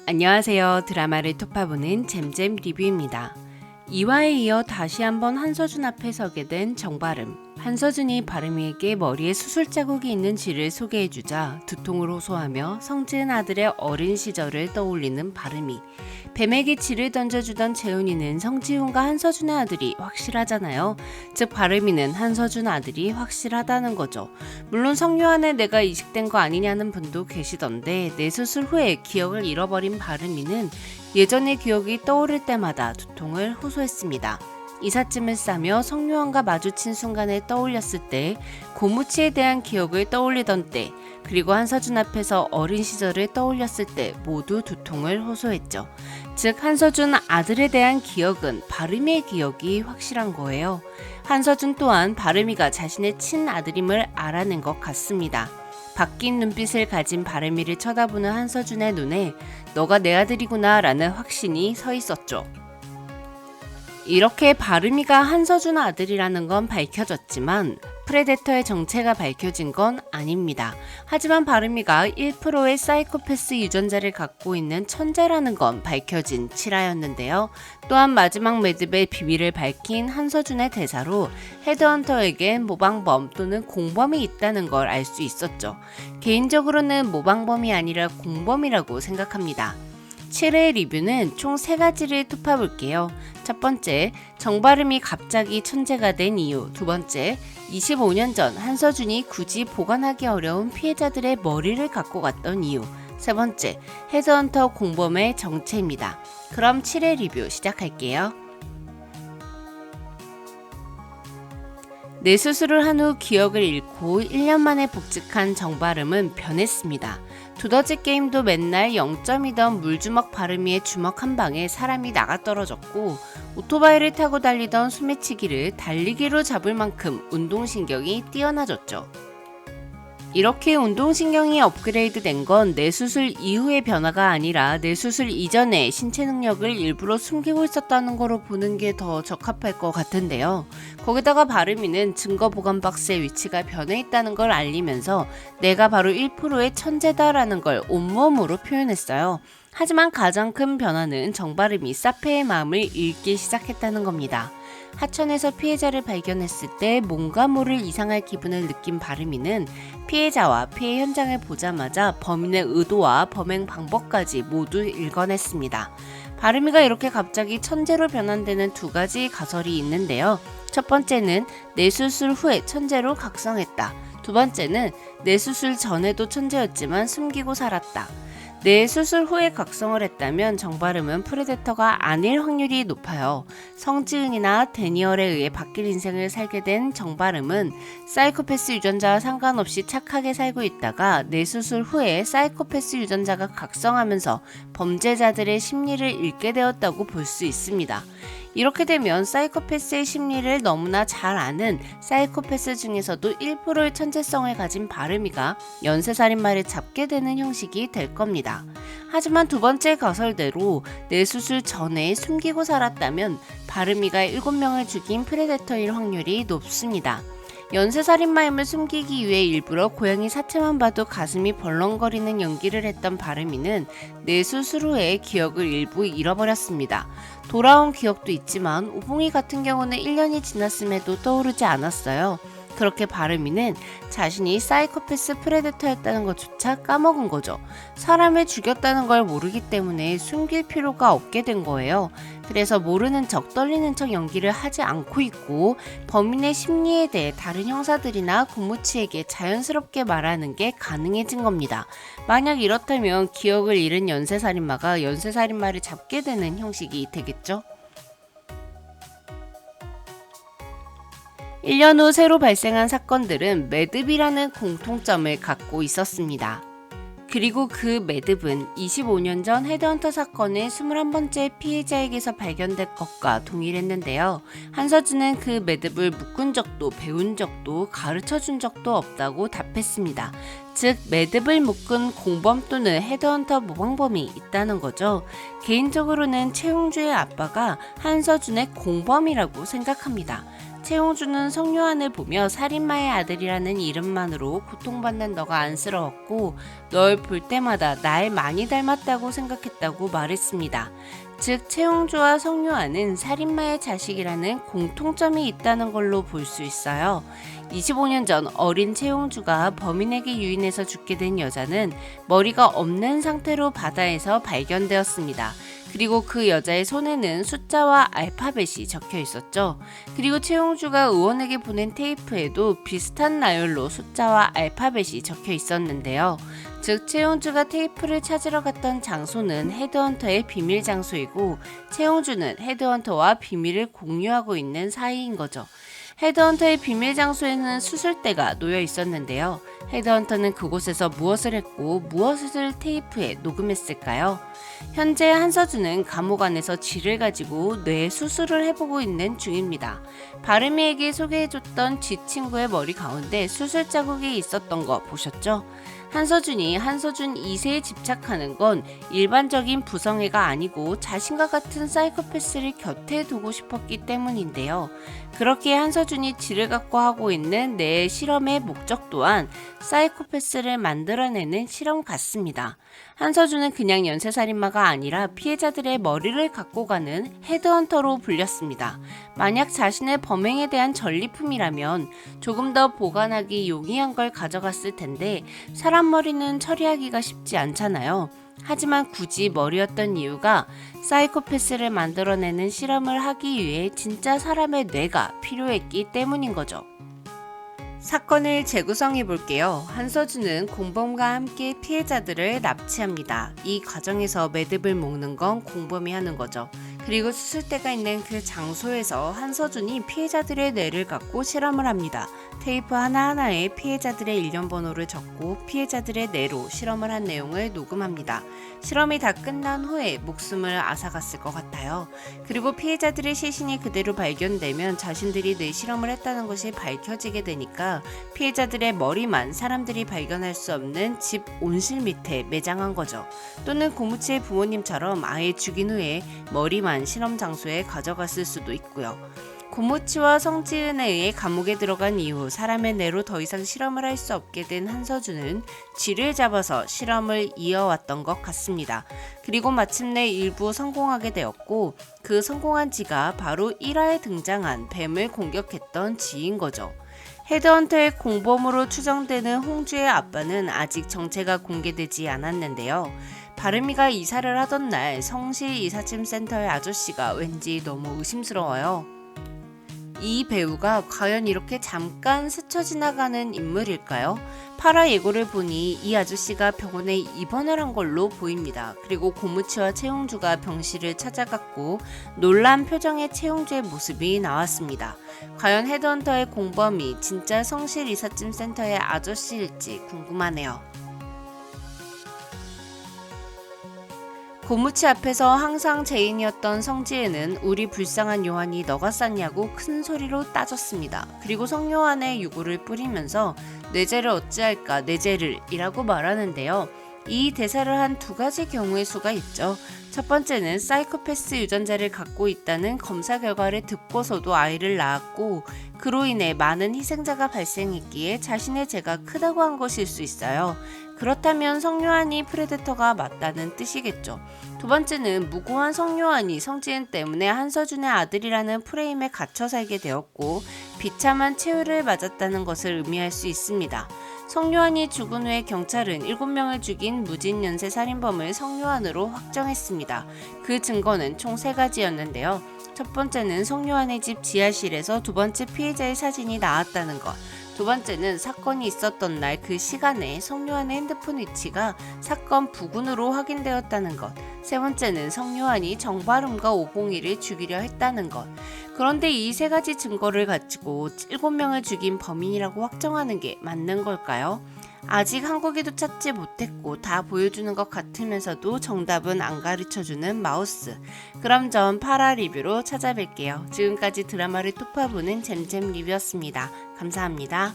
안녕하세요. 드라마를 톱파보는 잼잼 리뷰입니다. 2화에 이어 다시 한번 한서준 앞에 서게 된 정바름. 한서준이 바름이에게 머리에 수술 자국이 있는지를 소개해주자 두통을 호소하며 성지은 아들의 어린 시절을 떠올리는 바름이. 뱀에게 지를 던져주던 재훈이는 성지훈과 한서준의 아들이 확실하잖아요. 즉 바름이는 한서준 아들이 확실하다는 거죠. 물론 성묘안에 내가 이식된 거 아니냐는 분도 계시던데 내 수술 후에 기억을 잃어버린 바름이는 예전의 기억이 떠오를 때마다 두통을 호소했습니다. 이삿짐을 싸며 성묘환과 마주친 순간을 떠올렸을 때, 고무치에 대한 기억을 떠올리던 때, 그리고 한서준 앞에서 어린 시절을 떠올렸을 때 모두 두통을 호소했죠. 즉 한서준 아들에 대한 기억은 바름이의 기억이 확실한 거예요. 한서준 또한 바름이가 자신의 친아들임을 알아낸 것 같습니다. 바뀐 눈빛을 가진 바름이를 쳐다보는 한서준의 눈에 너가 내 아들이구나 라는 확신이 서 있었죠. 이렇게 바름이가 한서준 아들이라는 건 밝혀졌지만 프레데터의 정체가 밝혀진 건 아닙니다. 하지만 바름이가 1%의 사이코패스 유전자를 갖고 있는 천재라는 건 밝혀진 7화였는데요. 또한 마지막 매듭의 비밀을 밝힌 한서준의 대사로 헤드헌터에겐 모방범 또는 공범이 있다는 걸 알 수 있었죠. 개인적으로는 모방범이 아니라 공범이라고 생각합니다. 7회 리뷰는 총 3가지를 톱파볼게요. 첫 번째, 정바름이 갑자기 천재가 된 이유. 두 번째, 25년 전 한서준이 굳이 보관하기 어려운 피해자들의 머리를 갖고 갔던 이유. 세 번째, 헤드헌터 공범의 정체입니다. 그럼 7회 리뷰 시작할게요. 뇌 수술을 한 후 기억을 잃고 1년 만에 복직한 정바름은 변했습니다. 두더지 게임도 맨날 0점이던 물주먹 바름이의 주먹 한 방에 사람이 나가떨어졌고, 오토바이를 타고 달리던 소매치기를 달리기로 잡을 만큼 운동신경이 뛰어나졌죠. 이렇게 운동신경이 업그레이드 된 건 뇌수술 이후의 변화가 아니라 뇌수술 이전에 신체 능력을 일부러 숨기고 있었다는 거로 보는 게 더 적합할 것 같은데요. 거기다가 바름이는 증거 보관 박스의 위치가 변해 있다는 걸 알리면서 내가 바로 1%의 천재다라는 걸 온몸으로 표현했어요. 하지만 가장 큰 변화는 정바름이 사페의 마음을 읽기 시작했다는 겁니다. 하천에서 피해자를 발견했을 때 뭔가 모를 이상할 기분을 느낀 바름이는 피해자와 피해 현장을 보자마자 범인의 의도와 범행 방법까지 모두 읽어냈습니다. 바름이가 이렇게 갑자기 천재로 변환되는 2가지 가설이 있는데요. 첫 번째는 뇌수술 후에 천재로 각성했다. 두 번째는 뇌수술 전에도 천재였지만 숨기고 살았다. 뇌수술 후에 각성을 했다면 정바름은 프레데터가 아닐 확률이 높아요. 성지은이나 데니얼에 의해 바뀔 인생을 살게 된 정바름은 사이코패스 유전자와 상관없이 착하게 살고 있다가 뇌수술 후에 사이코패스 유전자가 각성하면서 범죄자들의 심리를 읽게 되었다고 볼 수 있습니다. 이렇게 되면 사이코패스의 심리를 너무나 잘 아는 사이코패스 중에서도 1%의 천재성을 가진 바름이가 연쇄살인마를 잡게 되는 형식이 될 겁니다. 하지만 두 번째 가설대로 뇌수술 전에 숨기고 살았다면 바름이가 7명을 죽인 프레데터일 확률이 높습니다. 연쇄살인마임을 숨기기 위해 일부러 고양이 사체만 봐도 가슴이 벌렁거리는 연기를 했던 바름이는 뇌수술 후에 기억을 일부 잃어버렸습니다. 돌아온 기억도 있지만 오봉이 같은 경우는 1년이 지났음에도 떠오르지 않았어요. 그렇게 바름이는 자신이 사이코패스 프레데터였다는 것조차 까먹은 거죠. 사람을 죽였다는 걸 모르기 때문에 숨길 필요가 없게 된 거예요. 그래서 모르는 척 떨리는 척 연기를 하지 않고 있고 범인의 심리에 대해 다른 형사들이나 고무치에게 자연스럽게 말하는 게 가능해진 겁니다. 만약 이렇다면 기억을 잃은 연쇄살인마가 연쇄살인마를 잡게 되는 형식이 되겠죠? 1년 후 새로 발생한 사건들은 매듭이라는 공통점을 갖고 있었습니다. 그리고 그 매듭은 25년 전 헤드헌터 사건의 21번째 피해자에게서 발견된 것과 동일했는데요. 한서준은 그 매듭을 묶은 적도 배운 적도 가르쳐준 적도 없다고 답했습니다. 즉 매듭을 묶은 공범 또는 헤드헌터 모방범이 있다는 거죠. 개인적으로는 최용주의 아빠가 한서준의 공범이라고 생각합니다. 최용주는 성요한을 보며 살인마의 아들이라는 이름만으로 고통받는 너가 안쓰러웠고 널 볼 때마다 날 많이 닮았다고 생각했다고 말했습니다. 즉 최용주와 성요한은 살인마의 자식이라는 공통점이 있다는 걸로 볼 수 있어요. 25년 전 어린 최용주가 범인에게 유인해서 죽게 된 여자는 머리가 없는 상태로 바다에서 발견되었습니다. 그리고 그 여자의 손에는 숫자와 알파벳이 적혀 있었죠. 그리고 최용주가 의원에게 보낸 테이프에도 비슷한 나열로 숫자와 알파벳이 적혀 있었는데요. 즉 최용주가 테이프를 찾으러 갔던 장소는 헤드헌터의 비밀 장소이고 최용주는 헤드헌터와 비밀을 공유하고 있는 사이인 거죠. 헤드헌터의 비밀 장소에는 수술대가 놓여 있었는데요. 헤드헌터는 그곳에서 무엇을 했고 무엇을 테이프에 녹음했을까요? 현재 한서준은 감옥 안에서 쥐를 가지고 뇌 수술을 해보고 있는 중입니다. 바르미에게 소개해줬던 쥐 친구의 머리 가운데 수술 자국이 있었던 거 보셨죠? 한서준이 한서준 2세에 집착하는 건 일반적인 부성애가 아니고 자신과 같은 사이코패스를 곁에 두고 싶었기 때문인데요. 그렇게 한서준이 쥐를 갖고 하고 있는 뇌 실험의 목적 또한 사이코패스를 만들어내는 실험 같습니다. 한서준은 그냥 연쇄살인마가 아니라 피해자들의 머리를 갖고 가는 헤드헌터로 불렸습니다. 만약 자신의 범행에 대한 전리품이라면 조금 더 보관하기 용이한 걸 가져갔을 텐데 사람 머리는 처리하기가 쉽지 않잖아요. 하지만 굳이 머리였던 이유가 사이코패스를 만들어내는 실험을 하기 위해 진짜 사람의 뇌가 필요했기 때문인 거죠. 사건을 재구성해 볼게요. 한서준은 공범과 함께 피해자들을 납치합니다. 이 과정에서 매듭을 묶는 건 공범이 하는 거죠. 그리고 수술대가 있는 그 장소에서 한서준이 피해자들의 뇌를 갖고 실험을 합니다. 테이프 하나하나에 피해자들의 일련 번호를 적고 피해자들의 뇌로 실험을 한 내용을 녹음합니다. 실험이 다 끝난 후에 목숨을 앗아갔을 것 같아요. 그리고 피해자들의 시신이 그대로 발견되면 자신들이 뇌 실험을 했다는 것이 밝혀지게 되니까 피해자들의 머리만 사람들이 발견할 수 없는 집 온실 밑에 매장한 거죠. 또는 고무치의 부모님처럼 아예 죽인 후에 머리만 실험 장소에 가져갔을 수도 있고요. 고무치와 성지은에 의해 감옥에 들어간 이후 사람의 뇌로 더 이상 실험을 할 수 없게 된 한서준은 쥐를 잡아서 실험을 이어왔던 것 같습니다. 그리고 마침내 일부 성공하게 되었고 그 성공한 쥐가 바로 1화에 등장한 뱀을 공격했던 쥐인 거죠. 헤드헌터의 공범으로 추정되는 홍주의 아빠는 아직 정체가 공개되지 않았는데요. 바르미가 이사를 하던 날 성실 이삿짐 센터의 아저씨가 왠지 너무 의심스러워요. 이 배우가 과연 이렇게 잠깐 스쳐 지나가는 인물일까요? 파라 예고를 보니 이 아저씨가 병원에 입원을 한 걸로 보입니다. 그리고 고무치와 최용주가 병실을 찾아갔고 놀란 표정의 최용주의 모습이 나왔습니다. 과연 헤드헌터의 공범이 진짜 성실 이삿짐 센터의 아저씨일지 궁금하네요. 고무치 앞에서 항상 죄인이었던 성지혜는 우리 불쌍한 요한이 너가 쌌냐고 큰 소리로 따졌습니다. 그리고 성요한의 유골을 뿌리면서 뇌죄를 어찌할까 뇌죄를 이라고 말하는데요. 이 대사를 한 두 가지 경우의 수가 있죠. 첫 번째는 사이코패스 유전자를 갖고 있다는 검사 결과를 듣고서도 아이를 낳았고 그로 인해 많은 희생자가 발생했기에 자신의 죄가 크다고 한 것일 수 있어요. 그렇다면 성요한이 프레데터가 맞다는 뜻이겠죠. 두 번째는 무고한 성요한이 성지은 때문에 한서준의 아들이라는 프레임에 갇혀 살게 되었고 비참한 최후를 맞았다는 것을 의미할 수 있습니다. 성요한이 죽은 후에 경찰은 7명을 죽인 무진연쇄 살인범을 성요한으로 확정했습니다. 그 증거는 총 3가지였는데요. 첫 번째는 성요한의 집 지하실에서 두 번째 피해자의 사진이 나왔다는 것. 두 번째는 사건이 있었던 날 그 시간에 성요한의 핸드폰 위치가 사건 부근으로 확인되었다는 것. 세 번째는 성요한이 정바름과 501을 죽이려 했다는 것. 그런데 이 3가지 증거를 가지고 7명을 죽인 범인이라고 확정하는 게 맞는 걸까요? 아직 한국에도 찾지 못했고 다 보여주는 것 같으면서도 정답은 안 가르쳐주는 마우스. 그럼 전 파라 리뷰로 찾아뵐게요. 지금까지 드라마를 톱파보는 잼잼 리뷰였습니다. 감사합니다.